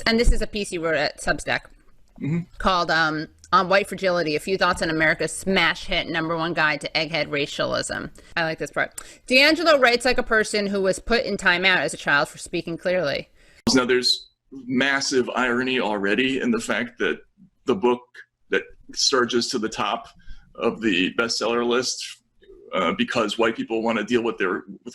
And this is a piece you wrote at Substack called on White Fragility, a few thoughts on America's smash hit #1 guide to egghead racialism. I like this part. DiAngelo writes like a person who was put in timeout as a child for speaking clearly. Now, there's massive irony already in the fact that the book that surges to the top of the bestseller list because white people want to deal with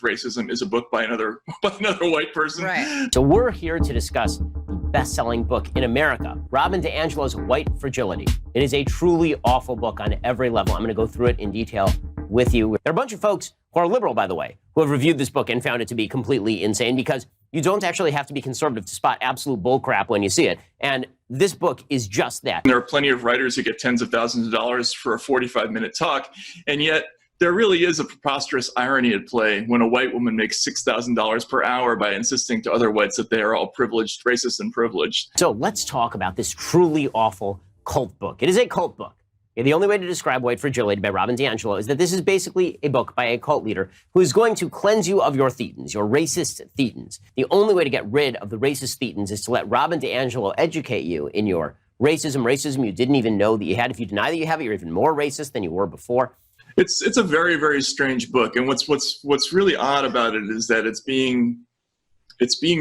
racism is a book by another white person. Right. So we're here to discuss the best-selling book in America, Robin DiAngelo's White Fragility. It is a truly awful book on every level. I'm going to go through it in detail with you. There are a bunch of folks who are liberal, by the way, who have reviewed this book and found it to be completely insane because you don't actually have to be conservative to spot absolute bullcrap when you see it. And this book is just that. There are plenty of writers who get tens of thousands of dollars for a 45-minute talk, and yet there really is a preposterous irony at play when a white woman makes $6,000 per hour by insisting to other whites that they are all privileged, racist, and privileged. So let's talk about this truly awful cult book. It is a cult book. The only way to describe White Fragility by Robin DiAngelo is that this is basically a book by a cult leader who is going to cleanse you of your thetans, your racist thetans. The only way to get rid of the racist thetans is to let Robin DiAngelo educate you in your racism you didn't even know that you had. If you deny that you have it, you're even more racist than you were before. It's a very, very strange book, and what's really odd about it is that it's being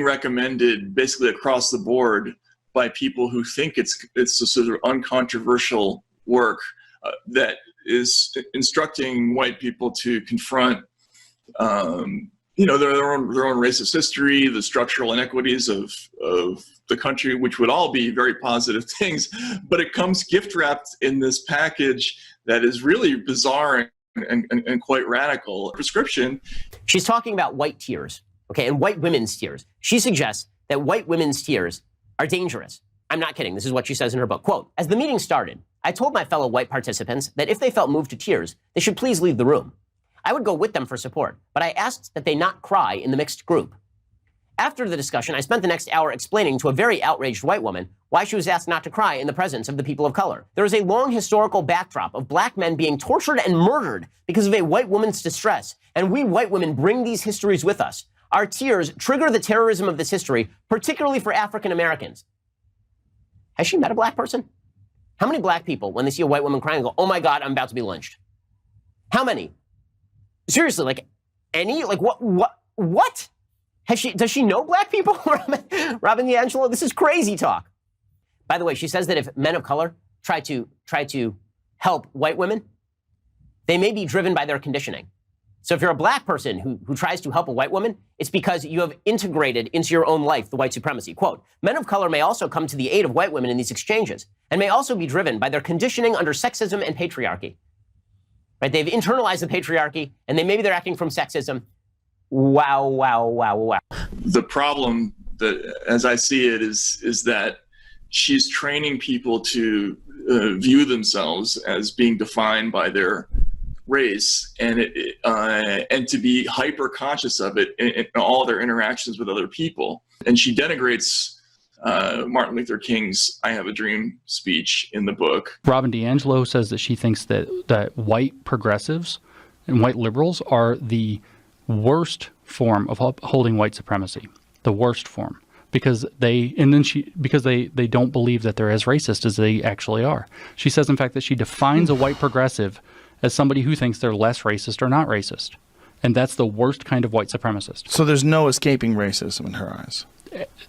recommended basically across the board by people who think it's a sort of uncontroversial work that is instructing white people to confront their own racist history, the structural inequities of the country, which would all be very positive things, but it comes gift wrapped in this package that is really bizarre and quite radical. Prescription. She's talking about white tears, okay, and white women's tears. She suggests that white women's tears are dangerous. I'm not kidding. This is what she says in her book. Quote, "As the meeting started, I told my fellow white participants that if they felt moved to tears, they should please leave the room. I would go with them for support, but I asked that they not cry in the mixed group. After the discussion, I spent the next hour explaining to a very outraged white woman why she was asked not to cry in the presence of the people of color. There is a long historical backdrop of black men being tortured and murdered because of a white woman's distress, and we white women bring these histories with us. Our tears trigger the terrorism of this history, particularly for African Americans." Has she met a black person? How many black people, when they see a white woman crying, go, "Oh my God, I'm about to be lynched"? How many? Seriously, like any? Like what? Does she know black people? Robin DiAngelo, this is crazy talk. By the way, she says that if men of color try to help white women, they may be driven by their conditioning. So if you're a black person who tries to help a white woman, it's because you have integrated into your own life the white supremacy. Quote, "Men of color may also come to the aid of white women in these exchanges and may also be driven by their conditioning under sexism and patriarchy." Right? They've internalized the patriarchy and maybe they're acting from sexism. Wow. The problem that, as I see it, is that she's training people to view themselves as being defined by their race and to be hyper conscious of it in all their interactions with other people. And she denigrates Martin Luther King's "I Have a Dream" speech in the book. Robin DiAngelo says that she thinks that white progressives and white liberals are the worst form of upholding white supremacy, the worst form, because they don't believe that they're as racist as they actually are. She says, in fact, that she defines a white progressive as somebody who thinks they're less racist or not racist, and that's the worst kind of white supremacist. So there's no escaping racism in her eyes.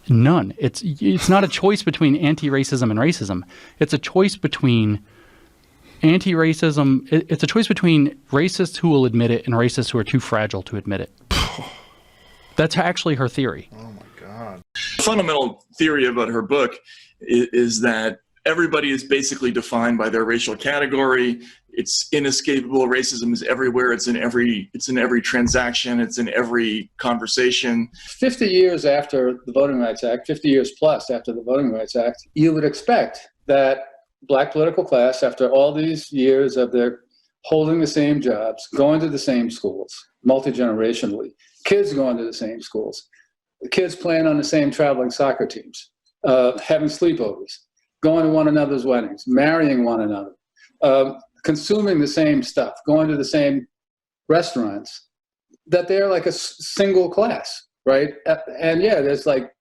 None. It's not a choice between anti-racism and racism. It's a choice between anti-racism. It's a choice between racists who will admit it and racists who are too fragile to admit it. That's actually her theory. Oh my God. The fundamental theory about her book is that everybody is basically defined by their racial category. It's inescapable. Racism is everywhere. It's in every transaction. It's in every conversation. 50 years after the Voting Rights Act, 50 years plus after the Voting Rights Act, you would expect that black political class, after all these years of their holding the same jobs, going to the same schools, multi-generationally, kids going to the same schools, kids playing on the same traveling soccer teams, having sleepovers, going to one another's weddings, marrying one another, consuming the same stuff, going to the same restaurants, that they're like a single class, right? And yeah, there's like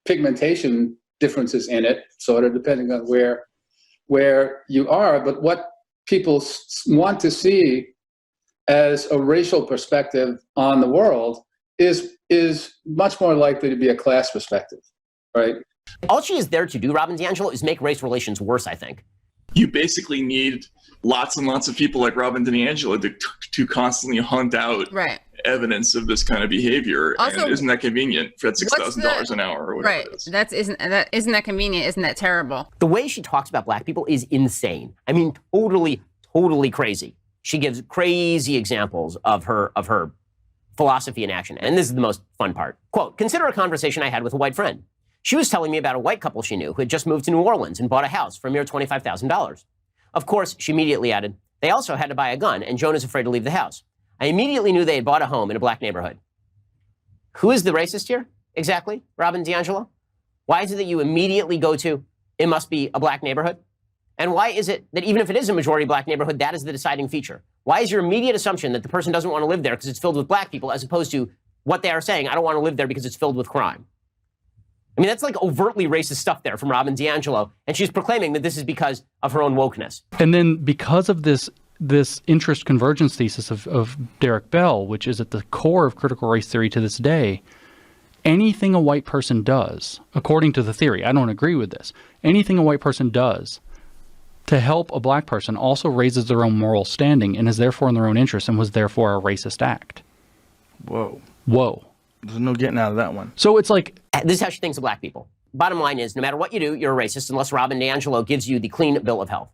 pigmentation differences in it, sort of depending on where you are. But what people want to see as a racial perspective on the world is much more likely to be a class perspective, right? All she is there to do, Robin DiAngelo, is make race relations worse, I think. You basically need lots and lots of people like Robin DiAngelo to constantly hunt out evidence of this kind of behavior. Also, and isn't that convenient for that $6,000 an hour or whatever it is? Isn't that convenient? Isn't that terrible? The way she talks about black people is insane. I mean, totally crazy. She gives crazy examples of her philosophy in action. And this is the most fun part. Quote, consider a conversation I had with a white friend. She was telling me about a white couple she knew who had just moved to New Orleans and bought a house for a mere $25,000. Of course, she immediately added, they also had to buy a gun, and Joan is afraid to leave the house. I immediately knew they had bought a home in a black neighborhood. Who is the racist here, exactly, Robin DiAngelo? Why is it that you immediately go to, it must be a black neighborhood? And why is it that even if it is a majority black neighborhood, that is the deciding feature? Why is your immediate assumption that the person doesn't want to live there because it's filled with black people, as opposed to what they are saying, I don't want to live there because it's filled with crime? I mean, that's like overtly racist stuff there from Robin DiAngelo, and she's proclaiming that this is because of her own wokeness. And then because of this interest convergence thesis of Derek Bell, which is at the core of critical race theory to this day, anything a white person does, according to the theory, I don't agree with this, anything a white person does to help a black person also raises their own moral standing and is therefore in their own interest and was therefore a racist act. Whoa. There's no getting out of that one. So it's like... This is how she thinks of black people. Bottom line is, no matter what you do, you're a racist unless Robin DiAngelo gives you the clean bill of health.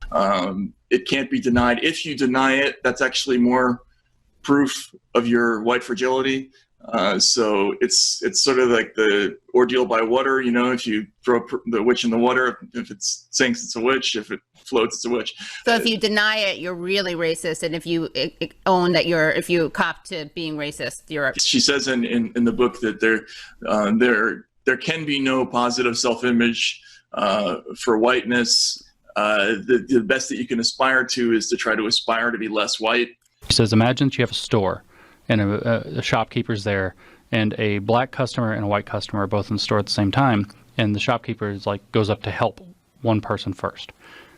It can't be denied. If you deny it, that's actually more proof of your white fragility. So it's sort of like the ordeal by water. You know, if you throw the witch in the water, if it sinks, it's a witch. If it floats, it's a witch. So if you deny it, you're really racist, and if you own that if you cop to being racist, you're. She says in the book that there can be no positive self-image for whiteness. The best that you can aspire to is to try to aspire to be less white. She says, imagine you have a store and a shopkeeper's there, and a black customer and a white customer are both in the store at the same time, and the shopkeeper is goes up to help one person first.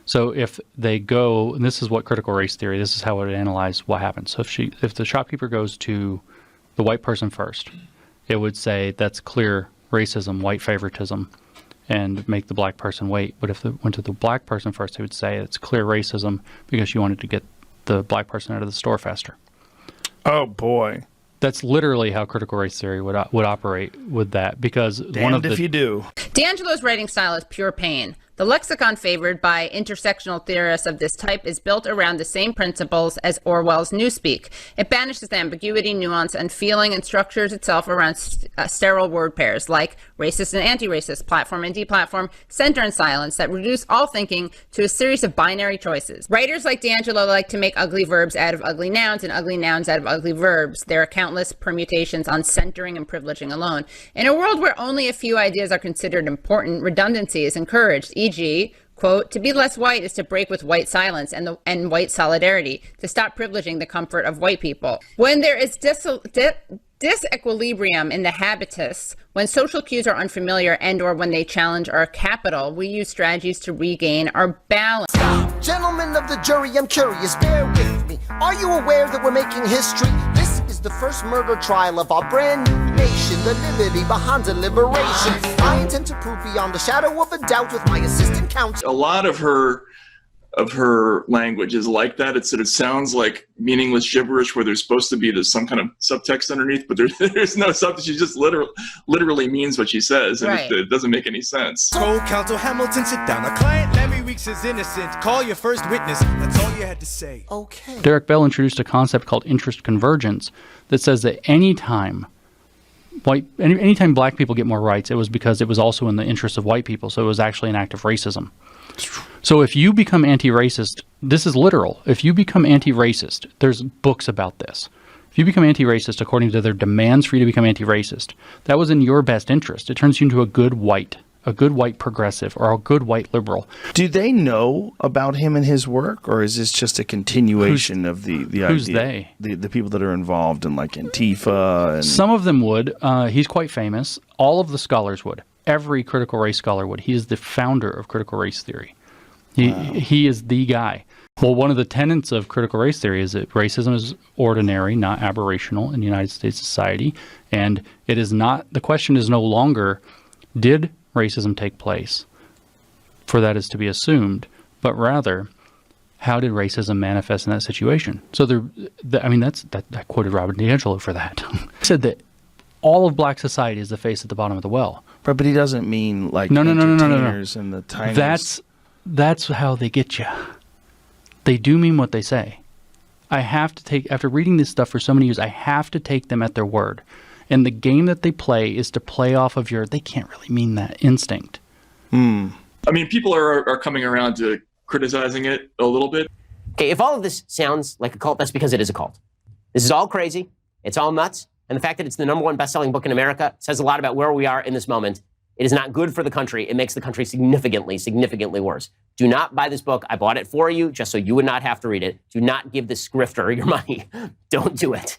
So if they go, and this is what critical race theory, this is how it would analyze what happens. So if the shopkeeper goes to the white person first, it would say that's clear racism, white favoritism, and make the black person wait. But if it went to the black person first, it would say it's clear racism because you wanted to get the black person out of the store faster. Oh boy. That's literally how critical race theory would operate with that, because if you do. DiAngelo's writing style is pure pain. The lexicon favored by intersectional theorists of this type is built around the same principles as Orwell's Newspeak. It banishes ambiguity, nuance, and feeling, and structures itself around sterile word pairs like racist and anti-racist, platform and deplatform, center and silence, that reduce all thinking to a series of binary choices. Writers like DiAngelo like to make ugly verbs out of ugly nouns and ugly nouns out of ugly verbs. There are countless permutations on centering and privileging alone. In a world where only a few ideas are considered important, redundancy is encouraged, e.g., quote, to be less white is to break with white silence and white solidarity, to stop privileging the comfort of white people. When there is disequilibrium in the habitus, when social cues are unfamiliar and or when they challenge our capital, we use strategies to regain our balance. Gentlemen of the jury, I'm curious, bear with me. Are you aware that we're making history? This is the first murder trial of our brand new nation, the liberty behind deliberation. I intend to prove beyond the shadow of a doubt with my assistant counsel. A lot of her language is like that. It sounds like meaningless gibberish where there's supposed to be some kind of subtext underneath, but there's no subtext. She just literally means what she says, and right. It doesn't make any sense. Told counsel Hamilton, sit down. Our client Larry Weeks is innocent. Call your first witness. That's all you had to say. Okay. Derek Bell introduced a concept called interest convergence that says that anytime black people get more rights, it was because it was also in the interest of white people. So it was actually an act of racism. So if you become anti-racist, this is literal. If you become anti-racist, there's books about this. If you become anti-racist according to their demands for you to become anti-racist, that was in your best interest. It turns you into a good white progressive, or a good white liberal. Do they know about him and his work, or is this just a continuation of the who's idea? The people that are involved in like Antifa? And... Some of them would. He's quite famous. All of the scholars would. every critical race scholar would. He is the founder of critical race theory. He is the guy. Well, one of the tenets of critical race theory is that racism is ordinary, not aberrational in United States society. And it is not, the question is no longer, did racism take place? For that is to be assumed, but rather, how did racism manifest in that situation? So I quoted Robin DiAngelo for that. He said that all of black society is the face at the bottom of the well. But he doesn't mean like no. entertainers and the tiniest. That's how they get you. They do mean what they say. I have to take, after reading this stuff for so many years, I have to take them at their word. And the game that they play is to play off of they can't really mean that instinct. I mean, people are coming around to criticizing it a little bit. Okay, if all of this sounds like a cult, that's because it is a cult. This is all crazy. It's all nuts. And the fact that it's the #1 best-selling book in America says a lot about where we are in this moment. It is not good for the country. It makes the country significantly, significantly worse. Do not buy this book. I bought it for you just so you would not have to read it. Do not give this grifter your money. Don't do it.